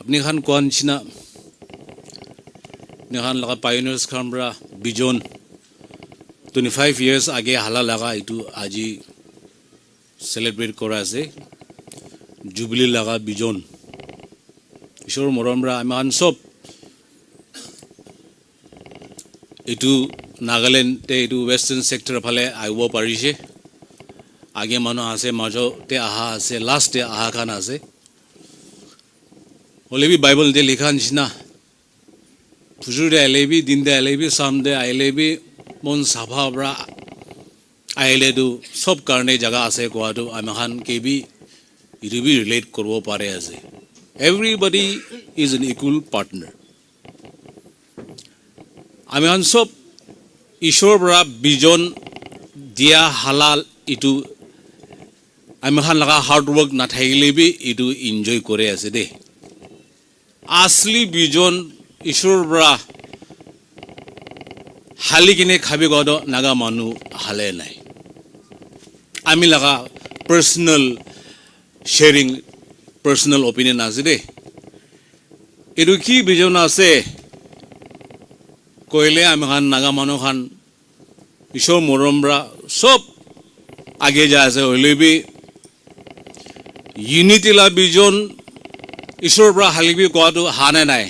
আপনি খান কোৱা নিচিনা নিখান লগা পায়োনিয়াৰ্ছ খানৰা বিজন 25 years আগে হালা লাগা এইটো আজি সেলিব্ৰেট কৰা আছে জুবিলি লাগা বিজন ঈশ্বৰ মৰমৰা আমান সব এইটো নাগালেণ্ডে এইটো ওয়েস্টাৰ্ন সেক্টৰ ফালে আইব পাৰিছে আগে মানুহ আছে মাজতে আহা আছে লাষ্টে আহা খান আছে হলেবি বাইবেল দে লিখা নিচিনা ফুজুৰে আইলেবি দিনদে আইলেবি সামদে আইলেবি মন সাভাবৰা আইলেদু সব কাৰণে জায়গা আছে কোৱাটো আমাখান কেবি ইটো বি ৰিলেট কৰিব পাৰে আছে everybody is an equal partner আমাখান সব ঈশ্বৰৰ পৰা বিজন দিয়া হালাল ইটো আমাখান লগা হাৰ্ড ওয়াৰ্ক নাথাকিলেবি ইটো এনজয় কৰে আছে দে আসলি বিজন ঈশ্বৰৰ পৰা হালি কিনে খাবি গদ নাগা মানুহ হালে নাই আমি লাগা পার্সোনাল শেয়ারিং পার্সোনাল ওপিনিয়ন আছে দে এটো কি বিজন আছে কইলে আমি খান নাগা মানুহ খান ঈশ্বৰ মৰমৰা সব আগে যা আছে হইলেবি ইউনিটি লা বিজন ঈশ্বৰৰ পৰা হালিবি কোৱাটো হানে নাই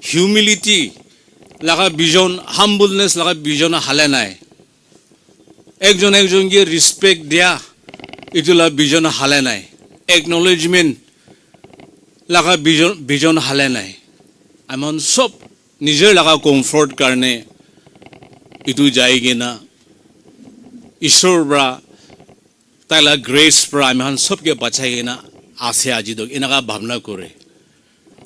হিউমিলিটি লাগা বিজন হাম্বলনেস লাগা বিজন হালে নাই একজন একজনকে রেসপেক্ট দিয়া ইটোলা বিজন হালে নাই একনলেজমেন্ট লাগা বিজন হালে নাই আমন সব নিজের লাগা কমফর্ট কারণে ইটো যায়গে না ঈশ্বর পৰা তাইলা গ্ৰেস পৰা আমহান সবকে বাঁচাইগে না আছে আজি দক এনেকা ভাবনা করে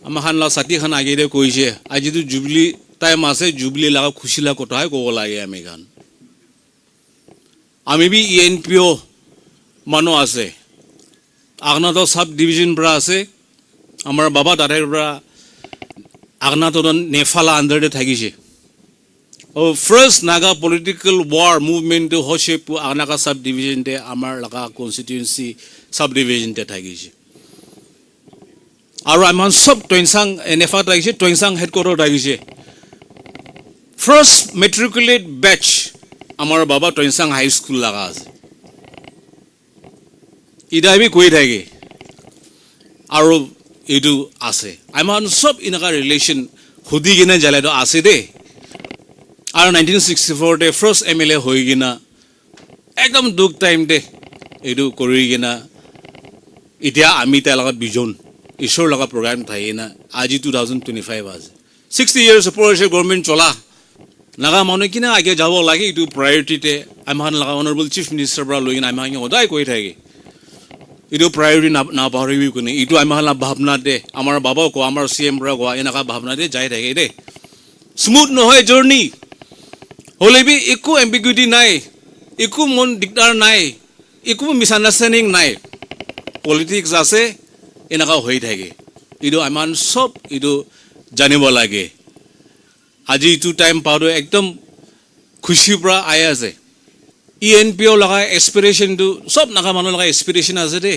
আমাখান লা সাথী খান আগে দে কইছে আজি তো জুবলি টাইম আছে জুবলি লাগা খুশি লাগা কথাই কব লাগে আমি গান আমি বি ইএনপিও মানুহ আছে আগনাতো সাব ডিভিজন পৰা আছে আমাৰ বাবা দাদাৰ পৰা আগনাতো নেফালা আন্ডাৰতে থাকিছে ও first Naga political war movement হচ্ছে আগনাকা সাব ডিভিজনতে আমার লাগা কনস্টিটিউয়েন্সি সাব ডিভিজনতে থাকিছে আৰু আমাৰ সব টইনসাং নেফা থাকিছে টইনসাং হেডকোয়ার্টার থাকিছে ফার্স্ট মেট্রিকুলেট ব্যাচ আমার বাবা টইনসাং হাই স্কুল লাগা আছে ইটা আমি কৈ থাকে আৰু এইটো আছে আমাৰ সব ইনকা ৰিলেশন খুদি কিনে জালেটো আছে দে আৰু 1964 তে ফাৰ্স্ট এমএলএ হৈ গিনা একদম দুখ টাইম দে এইটো কৰি গিনা ইতিয়া আমি তাৰ লগত বিজন ঈশ্বৰ লগা প্ৰগ্ৰাম থাকি না আজি 2025 আছে 60 years ওপৰছে গভৰ্নমেন্ট চলা নাগা মানুহ কিনা আগে যাব লাগে এইটো প্ৰায়োৰিটিতে আমাৰ লগা অনাৰেবল চিফ মিনিষ্টাৰ পৰা লৈ কিনা আমি সদায় কৈ থাকে এইটো প্ৰায়োৰিটি না পাহৰিবি কোনে এইটো আমাৰ ভাৱনা দে আমাৰ বাবাও কো আমাৰ সিএম পৰা কোৱা এনেকা ভাৱনা দে যাই থাকে দে স্মুথ নহয় জাৰ্নি হলেবি একো এম্বিগুইটি নাই একো মন দিগদাৰ নাই একো মিসআন্ডাৰস্ট্যান্ডিং নাই পলিটিক্স আছে এনেকা হৈ থাকে এইটো আমাৰ সব এইটো জানিব লাগে আজি এইটো টাইম পাওঁতে একদম খুশিৰ পৰা আই আছে ইএনপিও লগা এসপিৰেশনটো সব নাগা মানুহ লগা এসপিৰেশন আছে দে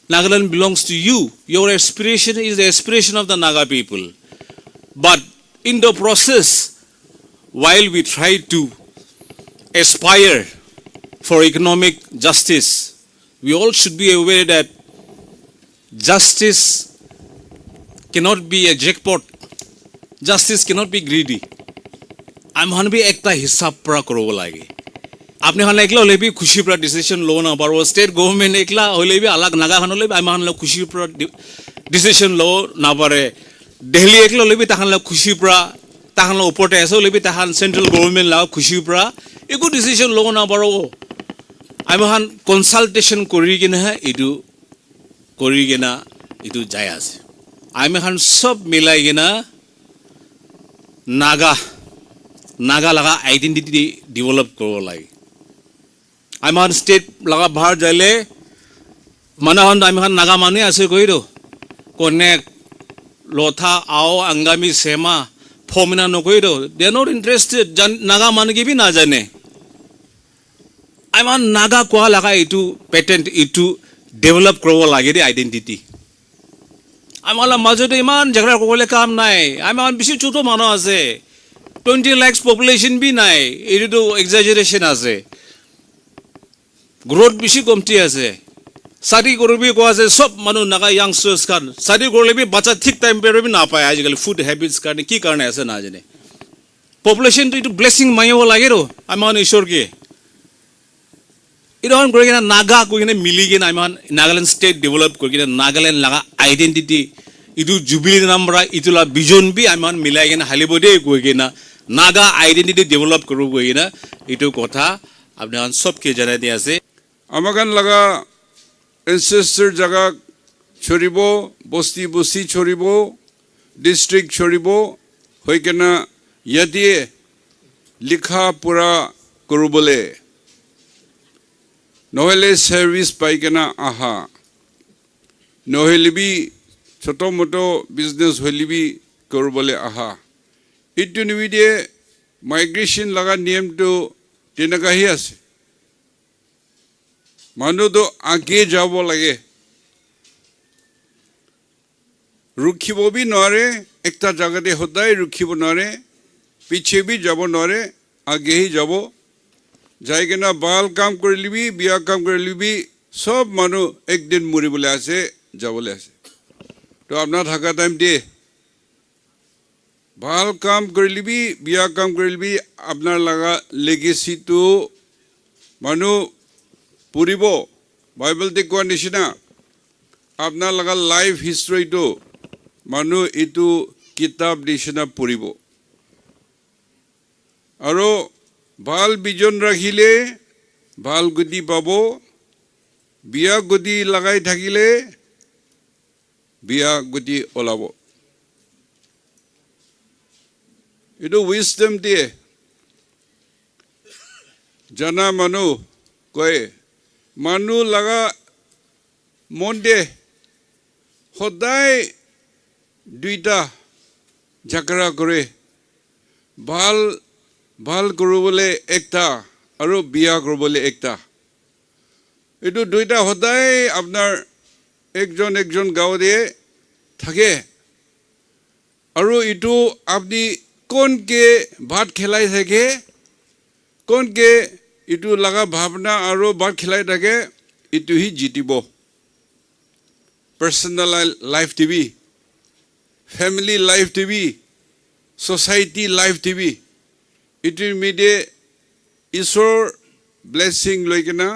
Nagaland belongs to you. Your aspiration is the aspiration of the Naga people. But in the process, while we try to aspire for economic justice, we all should be aware that justice cannot be a jackpot. Justice cannot be greedy. I'm going to be ekta hisab pra korobo lage. আপনি খান একলা হলে B খুশির পৰা decision লো না পারবো state government একলা হলে বি আলাগ নাগা খান হলে আমি খান খুশির পৰা ডিসিশন লো না পাৰে দিল্লি একলা হলে বি তাহান খুশিৰ পৰা তাহান ওপৰতে আছে হলে বি তাহান সেন্ট্ৰাল গভৰ্নমেন্ট লাগ খুশিৰ পৰা একো ডিসিশন লো না পাৰবো আমি খান কনসালটেশন কৰি কিনে এইটো যাই আছে আমি খান সব মিলাই কিনা নাগা লাগা আইডেন্টিটি ডেভেলপ কৰিব লাগে আমার স্টেট লাগা ভার যাইলে মানাহন আমি খান নাগা মানুষ আছে কই দো কনেক লথা আও আঙ্গামি সেমা ফমিনা নকই দো দে নট ইন্টারেস্টেড নাগা মানুষ কি না জানে আমার নাগা কোয়া লাগা এইটো পেটেন্ট এইটো ডেভেলপ করব লাগে দে আইডেন্টিটি আমাৰ মাজতে ইমান ঝগড়া কৰিলে কাম নাই আমাৰ বেছি ছোট মানুহ আছে 20 lakhs population বি নাই এইটো এক্সাজাৰেশন আছে গ্ৰোথ বেছি কমতি আছে সাদি কৰিবি কোৱা আছে সব মানুহ নাগা ইয়াংস্টাৰ্স খান সাদি কৰিলে বি বাচ্চা ঠিক টাইম পে বি নাপায় আজিকালি ফুড হেবিটস কাৰণে কি কাৰণে আছে না জানে পপুলেশন তো এইটো ব্লেসিং মাইব লাগে ৰ আমাৰ ঈশ্বৰ কি ইৰহন কৰি কিনে নাগা কৈ কিনে মিলি কিনে আমাৰ নাগালেণ্ড ষ্টেট ডেভেলপ কৰি কিনে নাগালেণ্ড লাগা আইডেন্টিটি ইটো জুবিলি নাম্বাৰ ইটোলা ভিজন বি আমাৰ মিলাই কিনে হালিব দে কৈ কিনে নাগা আইডেন্টিটি ডেভেলপ কৰিব কৈ কিনে ইটো কথা আপোনাৰ সব কি জানাই দি আছে আমাকান লাগা এনসেস্টার জায়গা ছড়িব বস্তি বস্তি ছড়িব ডিস্ট্রিক্ট ছড়িব হৈ কেনা ইয়াতে লিখা পড়া করবলে নহলে সার্ভিস পাই কেনা আহা নহলে বি ছোট মোটো বিজনেস হইলে বি করবলে আহা ইটো নিবিদে মাইগ্রেশন লাগা নিয়মটো তেনেকাহি আছে মানুহ তো আগে যাব লাগে রুখিব বি নরে একটা জায়গাতে সদায় রুখিব নরে পিছে বি যাব নরে আগে হি যাব যাই কিনা ভাল কাম কৰি লিবি বিয়া কাম কৰি লিবি সব মানুহ একদিন মৰিবলৈ আছে যাবলৈ আছে তো আপোনাৰ থাকা টাইম দিয়ে ভাল কাম কৰি লিবি বিয়া কাম কৰি লিবি আপোনাৰ লাগা লেগেসিটো মানুহ পুৰিব বাইবেল দেখুৱা নিচিনা আপনার লাগা লাইফ হিস্ট্রিটো মানুহ ইটো কিতাব নিচিনা পড়িব আর ভাল বিজন রাখিলে ভাল গতি পাব বিয়া গতি লাগাই থাকিলে বিয়া গতি ওলাব ইটো উইজডম দিয়ে জানা মানুহ কয় মানুহ লাগা মন দে সদায় দুইটা ঝগড়া কৰে ভাল ভাল কৰিবলৈ একটা আৰু বিয়া কৰিবলৈ একটা এইটো দুইটা সদায় আপোনাৰ একজন গাঁৱতে থাকে আৰু ইটো আপনি কোনকে ভাত খেলাই থাকে কোনকে ইটো লাগা ভাৱনা আৰু বাট খেলাই থাকে ইটো হি জিতিব personal life TV family life TV society life TV ইটোৰ মিডিয়ে ঈশ্বৰ ব্লেসিং লৈ কিনা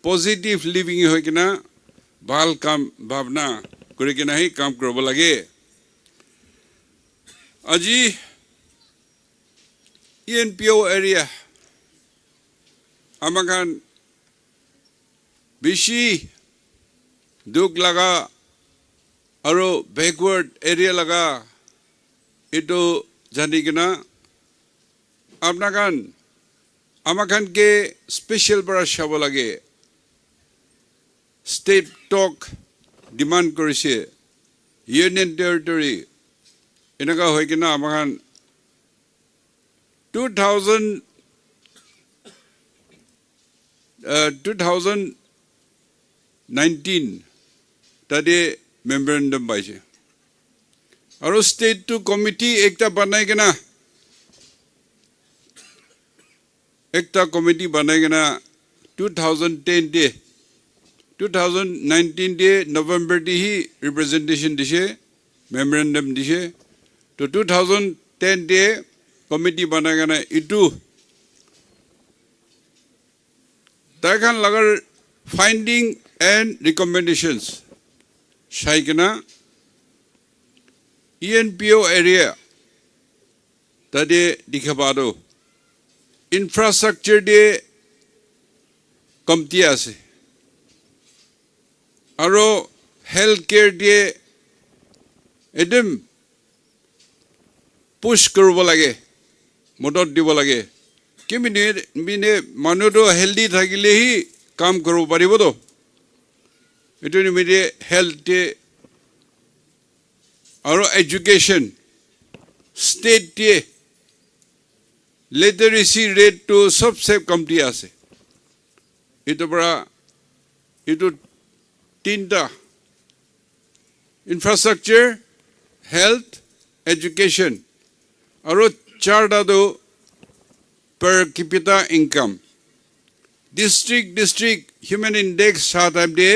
পজিটিভ লিভিং হৈ কিনা ভাল কাম ভাৱনা কৰি কিনা হি কাম কৰিব লাগে আজি ENPO এৰিয়া আমাকান বেশি দুখ লাগা আৰু ব্যাকওয়ার্ড এরিয়া লাগা এটো জানি কিনা আপনাকান আমাকান কে স্পেশাল para চাব লাগে স্টেট টক ডিমান্ড কৰিছে ইউনিয়ন টেৰিটৰি এনেকা হৈ কিনা আমাকান 2019 তাতে মেমোৰেন্ডাম পাইছে আৰু স্টেট টু কমিটি একটা বানাই কিনা $2019 ডে নভেম্বৰ দি হি ৰিপ্ৰেজেন্টেশন দিছে মেমোরেন্ডাম দিছে তো 2010 ডে কমিটি বানাই কিনা ইটো তাইখান লাগার ফাইন্ডিং এন্ড রিকমেন্ডেশনস সাইকেনা ENPO এরিয়া তাতে দেখাবাদো ইনফ্রাস্ট্রাকচার দিয়ে কমতি আছে আর হেলথ কেয়ার দিয়ে একদম পুশ করব লাগে মদত দিব লাগে কি মিনে মানুহটো হেলদি থাকিলেহি কাম কৰিব পাৰিব তো এটো নিমিতে হেলথ আৰু এডুকেশন স্টেট লিটাৰেসি ৰেট তো সবসে কমতি আছে এটো পৰা এটো তিনটা infrastructure, health, education. আৰু চাৰটাটো per capita income. District human index সাত আমদে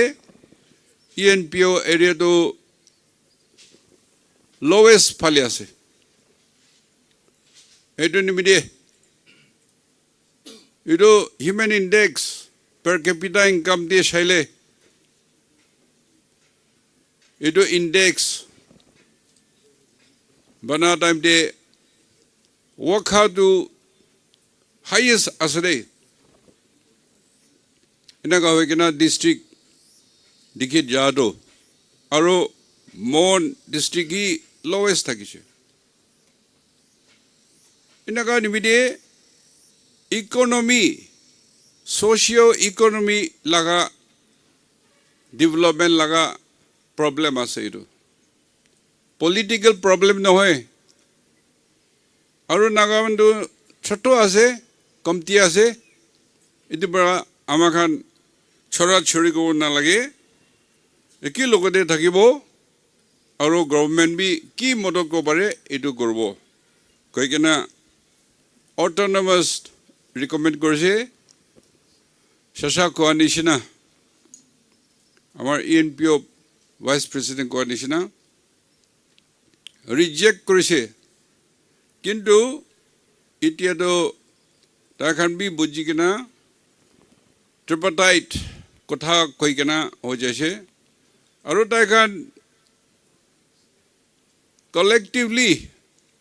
ENPO area to lowest ফালে আছে এইটো নিমিদে এইটো human index per capita income দিয়ে চাইলে এইটো index বনা টাইম দে work how to highest asade এনেকা হৈ কিনা ডিষ্ট্ৰিক্ট দিখিত যাওঁতো আৰু মন ডিষ্ট্ৰিক্টই লৱেষ্ট থাকিছে এনেকা নিমিদে ইকনমি সোশিঅ' ইকনমি লাগা ডেভেলপমেণ্ট লাগা প্ৰব্লেম আছে এইটো পলিটিকেল প্ৰব্লেম নহয় আৰু নাগালেণ্ডটো ছোট আছে কমতি আছে এইটো পৰা আমাখান ছৰা ছৰি কৰিব নালাগে একে লগতে থাকিব আৰু গভৰ্ণমেণ্ট বি কি মদত কৰিব পাৰে এইটো কৰিব কৈ কিনা অট'নমাছ ৰিকমেণ্ড কৰিছে শশা কোৱা নিচিনা আমাৰ ENPO ভাইচ প্ৰেচিডেণ্ট কোৱা নিচিনা ৰিজেক্ট কৰিছে কিন্তু এতিয়াতো তাইখান বি বুজি কিনা tripartite কথা কৈ কিনা হৈ যাইছে আৰু তাইখান collectively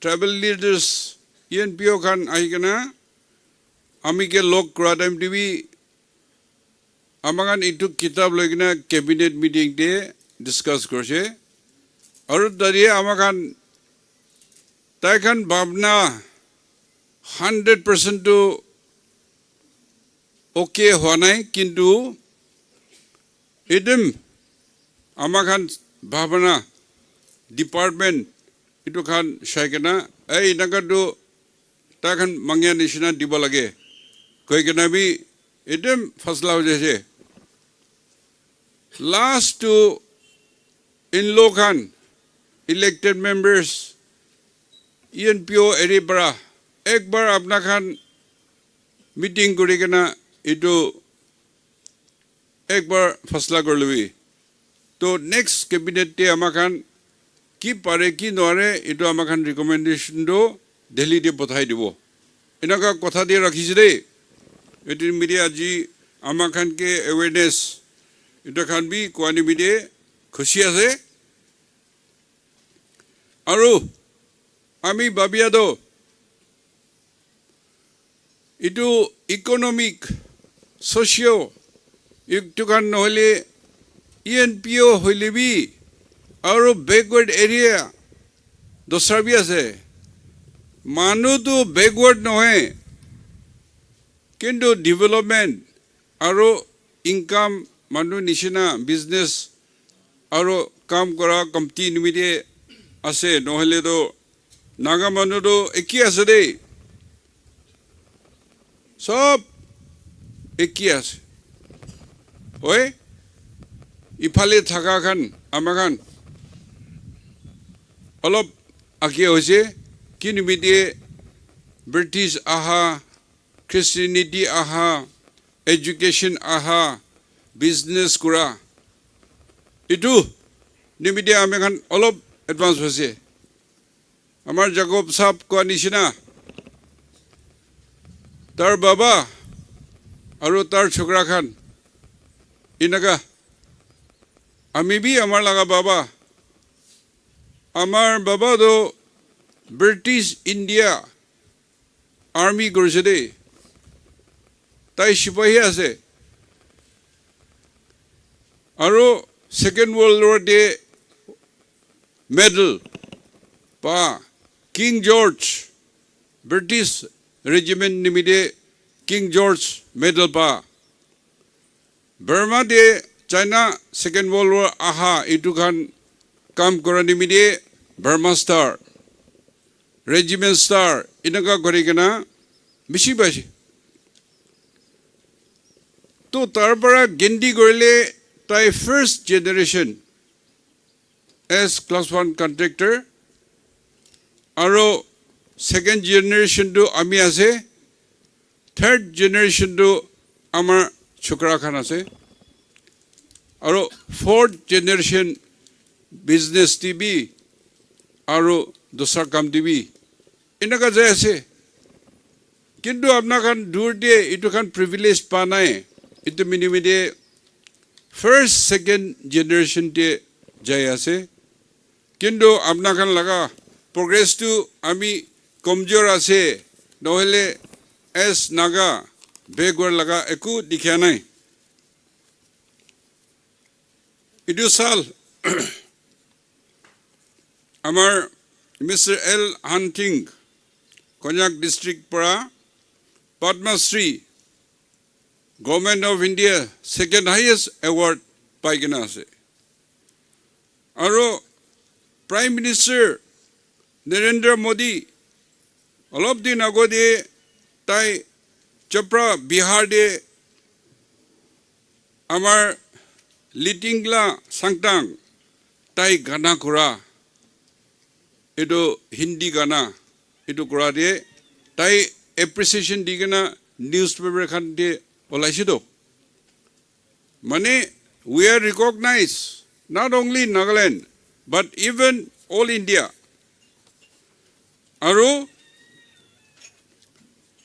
tribal leaders ENPO খান আহি কিনা আমিকে লগ কৰা টাইম টিভি আমাখান এইটো কিতাপ লৈ কিনা কেবিনেট মিটিং দে ডিছকাছ কৰিছে আৰু তাৰিয়ে আমাখান তাইখান ভাৱনা 100% to okay হোৱা নাই কিন্তু এদম আমাখান ভাৱনা ডিপাৰ্টমেণ্ট এইটো খান চাই কিনা এই এনেকাটো তাইখান মাঙিয়া নিচিনা দিব লাগে কৈ কিনা বি এদম ফচলা হৈ যাইছে লাষ্ট টু ইনলো খান ইলেক্টেড মেম্বাৰ্ছ ENPO এৰি পৰা একবাৰ আপোনাৰ খান মিটিং কৰি কিনা এইটো একবাৰ ফচলা কৰি লবি তো নেক্সট কেবিনেটে আমাখান কি পাৰে কি নোৱাৰে এইটো আমাখান ৰিকমেণ্ডেশ্যনটো দিল্লীতে পঠাই দিব এনেকুৱা কথা দিয়ে ৰাখিছে দেই এইটো মিডিয়া আজি আমাখানকে এৱেৰনেছ এইটো খান বি কোৱা নিমিদে খুচি আছে আৰু আমি ভাবিয়াতো এইটো ইকনমিক সোশিঅ' এইটো কান নহ'লে ENPO হ'লে বি আৰু বেকৱাৰ্ড এৰিয়া দছৰা বি আছে মানুহটো বেকৱাৰ্ড নহয় কিন্তু ডেভেলপমেণ্ট আৰু ইনকাম মানুহ নিচিনা বিজনেছ আৰু কাম কৰা কমতি নিমিতে আছে নহ'লেতো নাগা মানুহটো একেই আছে দেই সব একেই আছে ঐ ইফালে থাকা খান আমাখান অলপ আগে হৈছে কি নিমিতে ব্ৰিটিছ আহা খ্ৰীষ্টিয়ানিটি আহা এডুকেশ্যন আহা বিজনেছ কৰা এইটো নিমিতে আমাখান অলপ এডভান্স হৈছে আমাৰ জাকব সাহেব কোৱা নিচিনা তাৰ বাবা আৰু তাৰ ছোকৰা খান এনেকা আমি বি আমাৰ লগা বাবা আমাৰ বাবাটো ব্ৰিটিছ ইণ্ডিয়া আৰ্মি কৰিছে দেই তাই সিপাহী আছে আৰু ছেকেণ্ড ৱৰ্ল্ড ৱাৰতে মেডেল পা কিং জৰ্জ ব্ৰিটিছ ৰেজিমেণ্ট নিমিতে কিং জৰ্জ মেডেল পা বাৰ্মা দে চাইনা ছেকেণ্ড ৱৰ্ল্ড ৱাৰ আহা এইটো খান কাম কৰা নিমিতে বাৰ্মা ষ্টাৰ ৰেজিমেণ্ট ষ্টাৰ এনেকুৱা কৰি কিনা বেছি পাইছে তো তাৰ পৰা গেণ্ডি কৰিলে তাই first generation as class 1 contractor aro second generation to ami ase third generation to amar chokra khan ase aro fourth generation business tv aro dosar kam tv inaka jai ase kintu apna khan dur de itu khan privilege pa nai itu minimide first second generation te jai ase kintu apna khan laga progress to ami komjor ase nohele as naga backward laga eku dikhya nai itu sal amar Mr. L. Hunting Konyak district para Padma Shri Government of India second highest award paigena ase aro Prime Minister Narendra Modi all of din agode tai Chopra Bihar de amar Litingla Sangtang tai gana kura edo Hindi gana edo kura de tai appreciation digena newspaper khan de olaise do mane we are recognized not only in Nagaland but even all India aro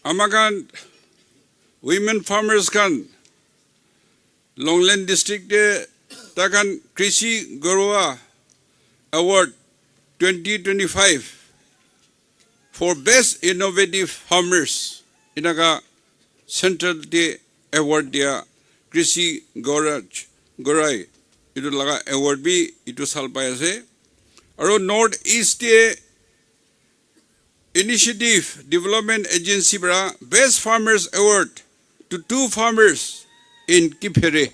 amakan women farmers kan Longland district de takan Krishi Garoa award 2025 for best innovative farmers inaga central de award dia Krishi Gorai itu laga award bi itu sal pai ase aro North East de Initiative Development Agency bra best farmers award to 2 farmers in Kiphere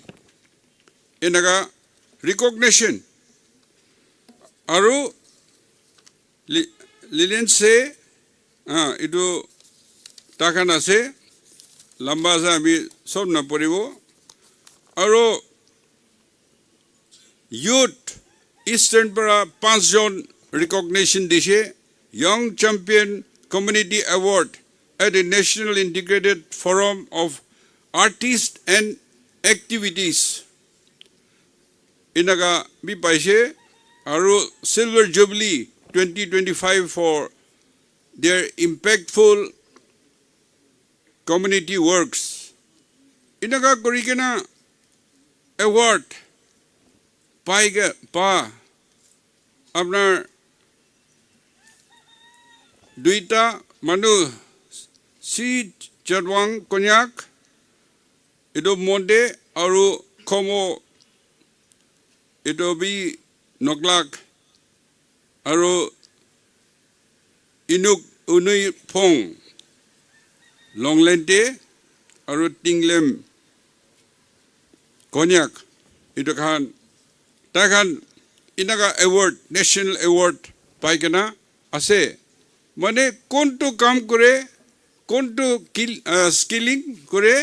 inaga recognition aro Lilian se itu takan ase lamba sa ami sob na poribo aro youth eastern para 5 jon recognition dishe young champion community award at the National Integrated Forum of Artists and Activities inaga bi paise aro silver jubilee 2025 for their impactful community works inaga korikena award paiga pa apnar duita manu si Chadwang Konyak edo monde aru khomo edo bi noklak aro inuk unui phong Longland de aro Tinglem Konyak itu kan takan inaga award national award paigena ase mane kontu kam kore kontu skilling kore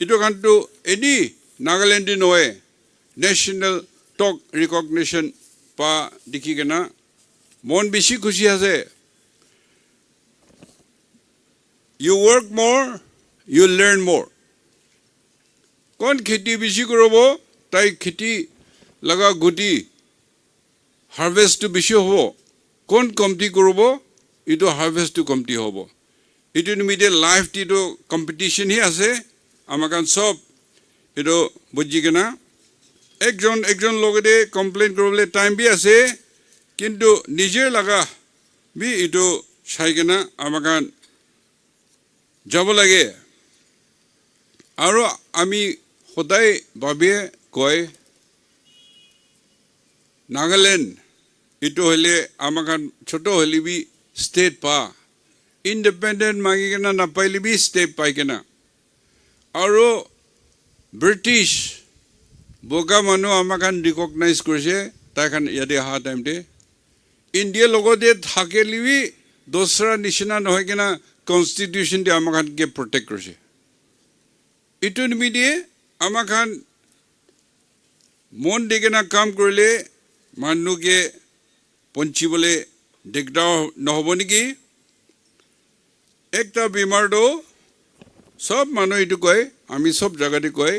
itu kan to any Nagaland noe national talk recognition pa dikhi kena mon beshi khushi ase you work more you learn more kon kheti beshi korobo tai kheti laga guti harvest to beshi hobo kon komti korobo itu harvest to komti hobo itu nimide life ti to competition hi ase amakan sob itu buji kena ekjon logode complain korole time bi ase kintu nijer laga bi itu sai kena amakan jabo lage aro ami hodai babe koi Nagaland itu hele amakan choto holi bi state pa independent magi kena na paili bi state pai kena aro British boga manu amakan recognize korse takan yade ha time de India logode thakelibi dosra nishina nohoy kena constitution de amakan ke protect korse itu nimidie amakan mon de kena kam korle মানুহকে পঞ্চিবলৈ দিগদাৰ নহ'ব নেকি একটা বেমাৰটো সব মানুহ এইটো কয় আমি সব জাগাতে কয়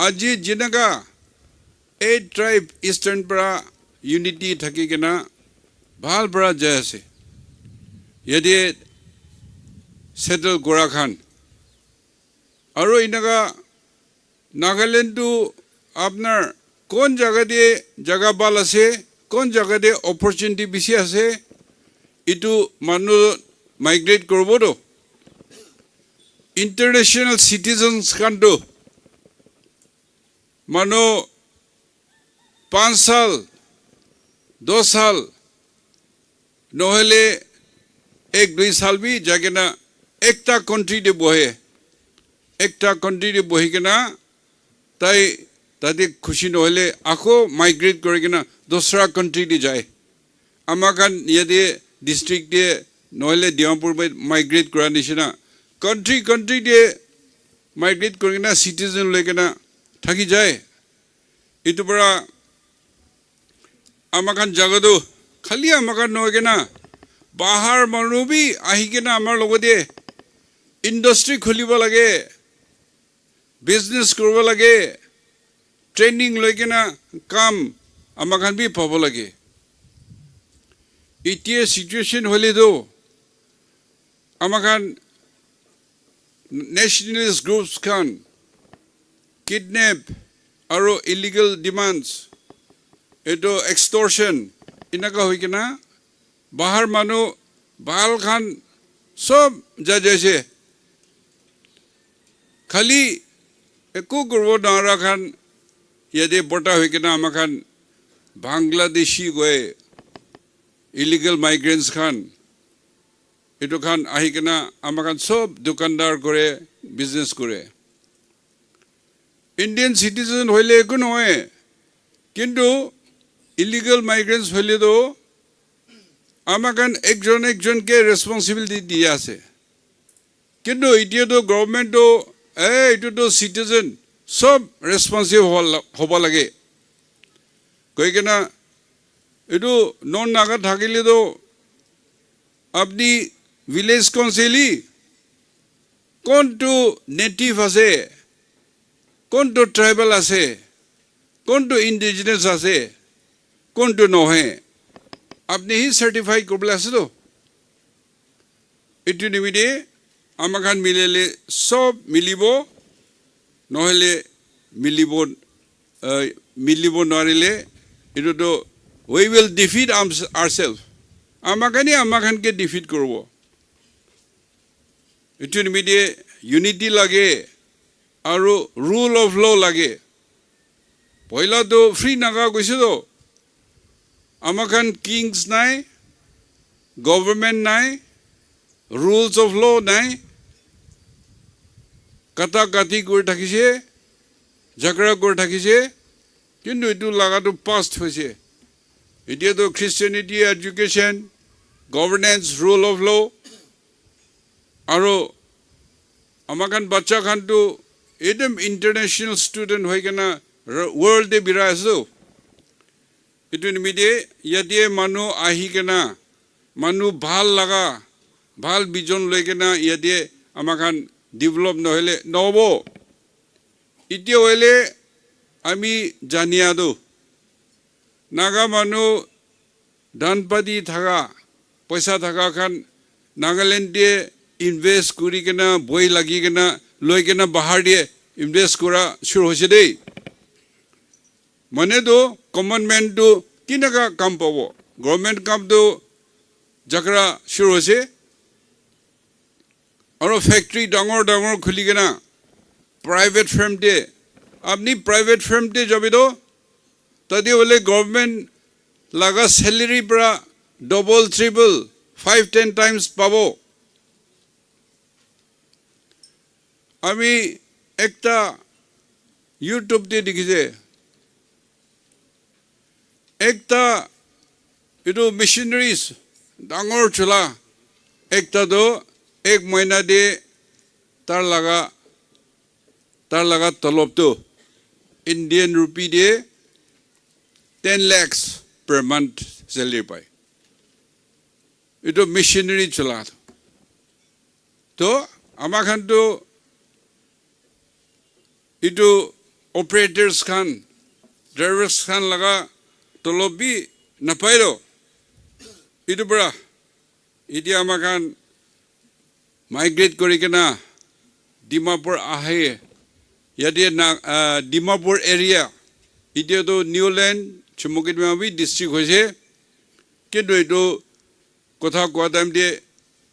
আজি যেনেকা এই ট্ৰাইব ইষ্টাৰ্ণ পৰা ইউনিটি থাকি কিনা ভাল পৰা যাই আছে ইয়াতে সেটেল কৰা খান আৰু এনেকা নাগালেণ্ডটো আপোনাৰ কোন জাগাতে জাগা ভাল আছে কোন জাগাতে অপৰচুনিটি বেছি আছে ইটো মানুহ মাইগ্ৰেট কৰিবতো ইণ্টাৰনেশ্যনেল চিটিজেনছ খানটো মানুহ 5 साल 2 साल নহলে 1-2 साल भी जाके ना एकटा कंट्री दे बहे एकटा कंट्री दे बही के ना ताई तादे खुशी নহলে आखो माइग्रेट करे के ना दूसरा कंट्री दे जाए आमाकान यदि डिस्ट्रिक्ट दे নহলে दिमापुर में माइग्रेट करा निशिना कंट्री दे माइग्रेट करे ना सिटीजन लेके ना থাকি যায় इतु बड़ा आमाकान जगदो खाली आमाकान नहोगे ना बाहर मानु भी आहिके ना आमार लगते इंडस्ट्री खुलिब लगे बिजनेस करब लगे ट्रेनिंग लैके ना काम आमाकान भी पाब लगे इतिए सिचुएशन होले दो आमाकान नेशनलिस्ट ग्रुप्स खान किडनैप और इलीगल डिमांड्स एटो एक्सटोर्शन इनका हुई कि ना बाहर मानो बाल खान सब जा जैसे खाली एको करबो नारा खान यदि बटा हुई कि ना आमाखान बांग्लादेशी गए इलीगल माइग्रेंट्स खान एटो खान आही कि ना आमाखान सब दुकानदार करे बिजनेस करे इंडियन सिटीजन होइले एको नहय किन्तु इलीगल माइग्रेंट्स होइले तो आमाकान एकजन के रेस्पॉन्सिबिलिटी दिया आछे किन्तु इतिया तो गवर्नमेंट तो एटु तो सिटीजन सब रेस्पॉन्सिबल होबा लागे कय केना एटु नन नागा থাকিলে तो अपनी विलेज काउंसिली कोनटो नेटिव আছে कोनटो ट्राइबल আছে कोनटो इंडिजिनस আছে कोनटो নহয় আপনি ही सर्टिफाई करबले আছে তো इटु निमिते आमाखान मिलेले सब मिलिब নহলে मिलिब नरिले इटु तो we will defeat ourselves आमाखानी आमाखान के डिफीट करब इटु निमिते यूनिटी लागे और रूल ऑफ लॉ लागे पहला तो फ्री नागा गई तो आमाखान किंग्स नाई गवर्नमेंट नाई रूल्स ऑफ लॉ नाई कथा काटी कर থাকিছে झगड़ा कर থাকিছে किन्तु इटु लागा तो पास्ट होइছে इतिया तो Christianity education governance rule of law और आमाखान बच्चा खान तो एकदम इंटरनेशनल स्टूडेंट हो के ना वर्ल्ड दे बिराजो इतु निमिते यदि मानु आही के ना मानु ভাল लगा ভাল विजन लेके ना यदि आमाखान डेभलप নহলে নহব इतिया होले आमी जानिया दो नागा मानु दानपादी थाका पैसा थाका खान नागालैंड दे इनवेस्ट करी के ना बय लगी के ना लय के ना बाहर दिए इनवेस्ट करा शुरू होइছে দেই माने तो कॉमन मैन तो किनका काम पाबो गवर्नमेंट काम तो जकरा शुरू होइছে और फैक्ट्री डांगर खुली के ना प्राइवेट फार्म दे अपनी प्राइवेट फार्म दे जाबे तो तदे बोले गवर्नमेंट लगा सैलरी पूरा डबल ट्रिपल 5-10 टाइम्स पाबो आमी एकटा यूट्यूब दे देखिसे एकटा इटु मिशनरीज डांगर चला एकटा तो 1 महीना दे तार लगा तलब तो इंडियन रुपी दे 10 lakhs per month salary পায় এটো মিশনারি চলা তো আমাৰ খানটো এটো অপাৰেটৰ্স খান ড্ৰাইভাৰ্স খান লগা তলবি নাপায় ৰ এটো পৰা এতিয়া আমাৰ খান মাইগ্ৰেট কৰি কেনা ডিমাপুৰ আহে ইয়াতে ডিমাপুৰ এৰিয়া এতিয়াতো নিউল্যান্ড চুমুকিতমাবি ডিস্ট্ৰিক্ট হৈছে কিন্তু এটো কথা কোৱা টাইম দিয়ে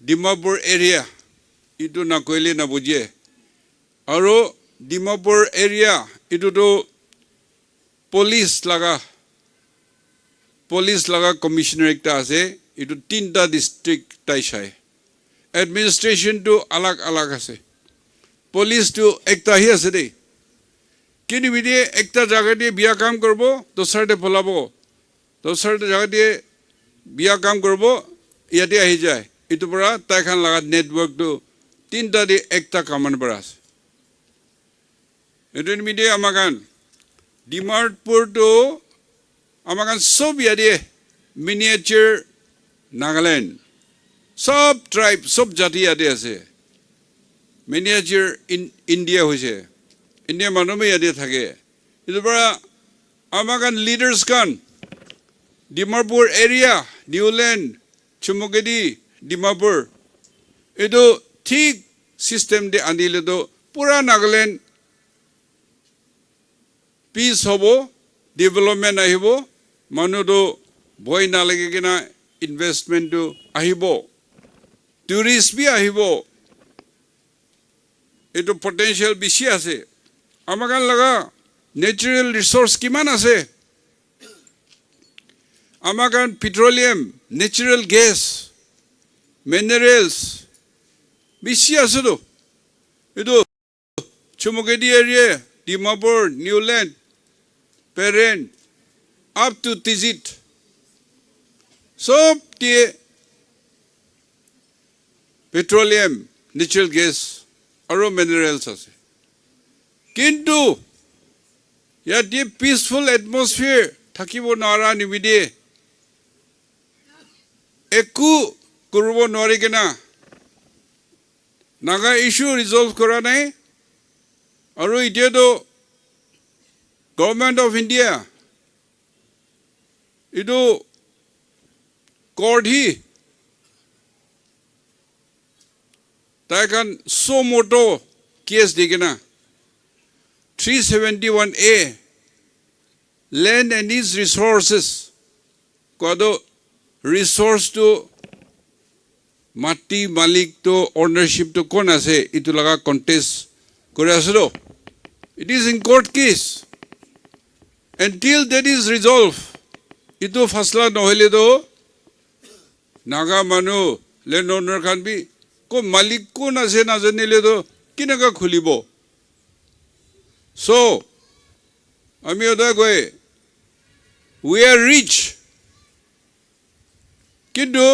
ডিমাপুৰ এৰিয়া এটো না কইলে না বুজিয়ে আৰু ডিমাপুৰ এৰিয়া এটোতো পুলিশ লাগা কমিশনাৰ একটা আছে এটো তিনটা ডিস্ট্ৰিক্ট তাই চাই এডমিনিষ্ট্ৰেশ্যন তো আলাগ আছে পুলিশ তো একটা হি আছে দেই কিন্তু বিদে একটা জায়গা দিয়ে বিয়া কাম করব দোসরাতে পলাব দোসরাতে জায়গা দিয়ে বিয়া কাম করব ইয়াতে আহি যায় এটো পৰা তাইখান লাগা নেটওয়াৰ্ক তো তিনটা দিয়ে একটা কামান পৰা আছে এটো মিডিয়ে আমাকান ডিমাপুৰ তো আমাকান সব ইয়াতে মিনিয়েচাৰ নাগালেণ্ড সব ট্ৰাইব সব জাতি ইয়াতে আছে মিনিয়েচাৰ ইন্ডিয়া হৈছে ইন্ডিয়া মানুহ ইয়াতে থাকে এটো পৰা আমাকান লিডাৰ্স কান ডিমাপুৰ এৰিয়া নিউল্যান্ড চুমুকেদি ডিমাপুৰ এটো ঠিক সিস্টেম দে আনিলে তো পুরা নাগালেণ্ড পিস হব ডেভেলপমেন্ট আহিব মানুহটো ভয় নালাগে কিনা ইনভেষ্টমেন্ট তো আহিব টুরিস্ট বি আহিব এটো পটেনশিয়াল বেশি আছে আমাকান লাগা ন্যাচারাল রিসোর্স কিমান আছে আমাকান পেট্রোলিয়াম ন্যাচারাল গ্যাস মিনারেলস বেশি আছে তো এটো চুমুকেদি area Dimapur Niuland Peren up to Tizit সব দিয়ে পেট্রোলিয়াম ন্যাচারাল গ্যাস আৰু মিনাৰেলস আছে কিন্তু ইয়াতে পিসফুল এটমসফিয়াৰ থাকিব নোৱাৰা নিবিদে একো কৰিব নোৱাৰি কিনা নাগা ইস্যু ৰিজলভ কৰা নাই আৰু এতিয়াতো গভৰ্নমেন্ট অফ ইণ্ডিয়া এটো কৰ্ডি তাইখান সো মোটো কেস দিকেনা 371A land and its resources কদো রিসোর্স তো মাটি মালিক তো ওনারশিপ তো কোন আছে ইটো লাগা কন্টেস্ট করে আসলো it is in court case until that is resolved ito fasla নহলে তো নাগা মানুহ ল্যান্ড ওনার খান বি কো মালিক কোন আছে না জানিলে তো কিনাকা খুলিব so আমি ওদা কই we are rich কিন্তু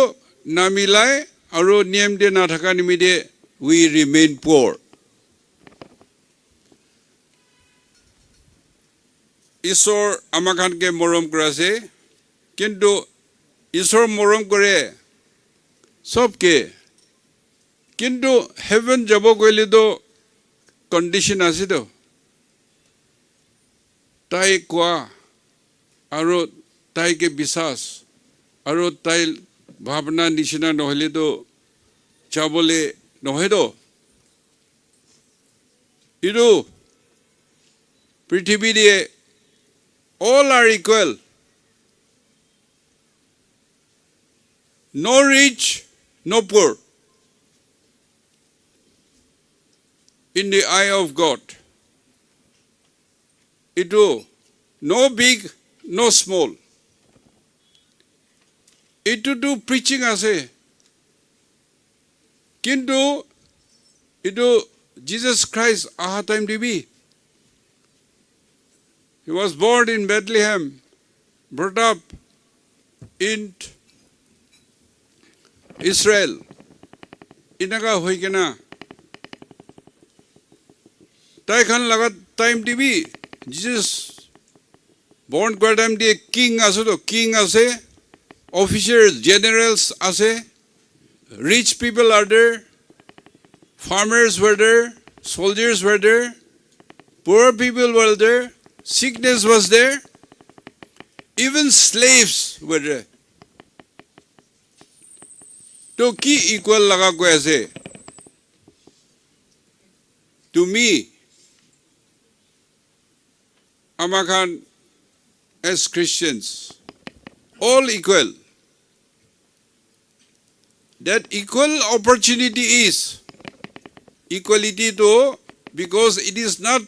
নামিলাই আৰু নিয়ম দে না থাকা নিমিদে we remain poor ঈশ্বৰ আমাখানকে মৰম কৰাছে কিন্তু ঈশ্বৰ মৰম কৰে সবকে কিন্তু হেভেন যাব গলে তো কন্ডিশন আছে তো তাই কোৱা আৰু তাইকে বিশ্বাস আৰু তাই ভাবনা নিচিনা নহলে তো যাবলে নহয় তো ইটো পৃথিৱী দিয়ে all are equal no rich no poor in the eye of God ito no big no small ito to preaching ase kintu ito Jesus Christ aha time dibi he was born in Bethlehem brought up in Israel inaga hoi kena tai khan laga time dibi Jesus বৰ্ণ কৰা time দিয়ে king আছে তো king আছে officers জেনেৰেলছ আছে rich পিপল R দেৰ farmers were there soldiers were there poor people were there sickness was there even slaves were there to ki equal laga ko aise to me amakan as Christians all equal that equal opportunity is equality to because it is not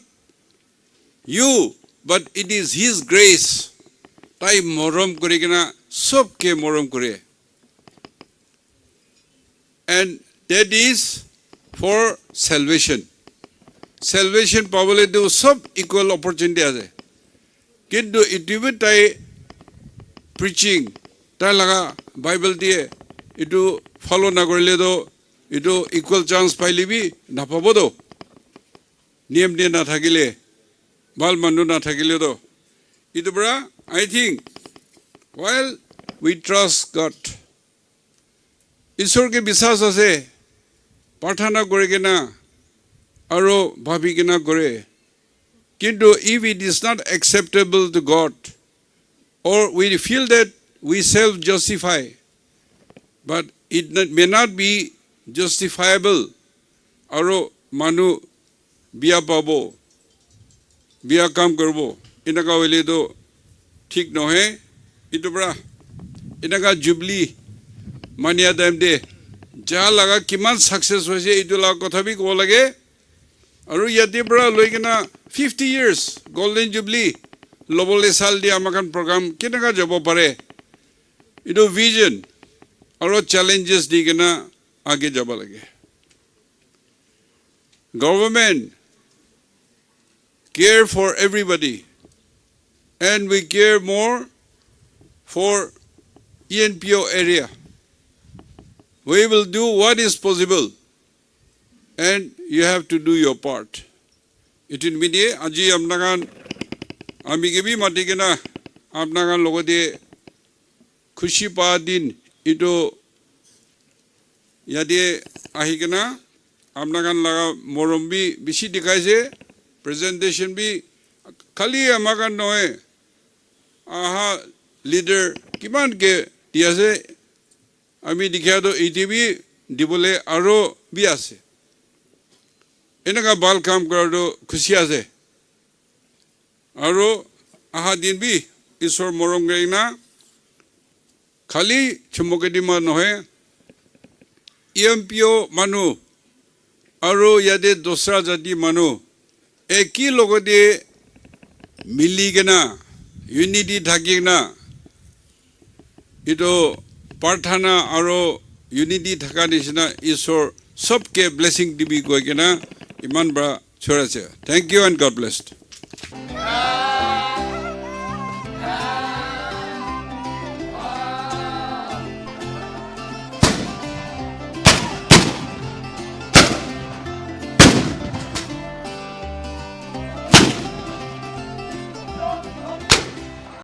you but it is his grace tai morom kori kina sob ke morom kore and that is for salvation pabole to sob equal opportunity ase kintu itibe tai preaching ta laga bible die itu follow na korile to itu equal chance পাইলিবি নাপাব তো নিয়ম দিয়ে না থাকিলে ভাল মানুহ না থাকিলে তো ইটো পৰা I think while we trust God ঈশ্বৰকে বিশ্বাস আছে প্ৰাৰ্থনা কৰি কিনা আৰু ভাবি কিনা কৰে কিন্তু if it is not acceptable to God or we feel that we self justify but it may not be justifiable aro manu biya pabo biya kam korbo inaka hoile to thik nohe itu bra inaka jubilee mania time de ja laga kiman success hoise itu la kotha bi ko lage aru yati bra loikena 50 years golden jubilee lobole sal dia amakan program kinaka jabo pare itu vision aro challenges digena आगे जाबा लगे government care for everybody and we care more for ENPO area we will do what is possible and you have to do your part itin midie aji apnagan ami gebi matikena apnagan logode khushi pa din ito ইয়াতে আহি কিনা আপনাকান লাগা মৰম B বেছি দেখাইছে presentation B খালি আমাকান নহয় আহা লিডাৰ কিমান কে দিয়াছে আমি দেখাতো ইটিভি দিবলে আৰু বি আছে এনেকা ভাল কাম কৰাটো খুশি আছে আৰু আহা দিন বি ঈশ্বৰ মৰম গইনা খালি চমকে দিমা নহয় EMPO manu aro yade dosra jati manu eki logode mili gena unity thakina ito parthana aro unity thaka nisna isor sobke blessing dibi goigena iman bra chorase thank you and God bless